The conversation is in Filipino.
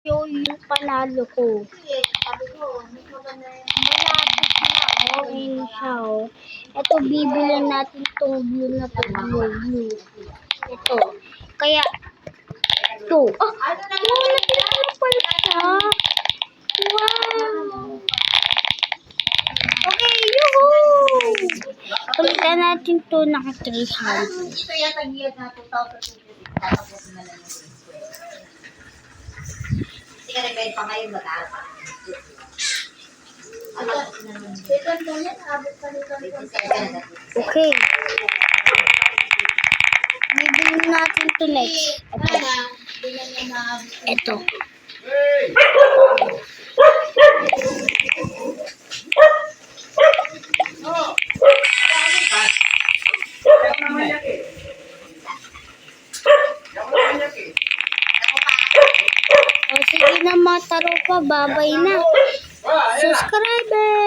yung panalo ko. Sabi ko, mas maganda yung Malapit na. Okay na siya, oh. Ito, bibilan natin itong blue na to. Blue. Ito. Kaya, ito. Oh, napila na pala siya. Wow. Okay, yuhuu! Palitan natin to ng 300. ito yata year na 2026. Tapos na lang yung square. Hindi ka rin pa ngayon mag-aaral pa. Okay. Bibilin natin to next. Ito. O sige na mga taropa, babay na. Subscriber!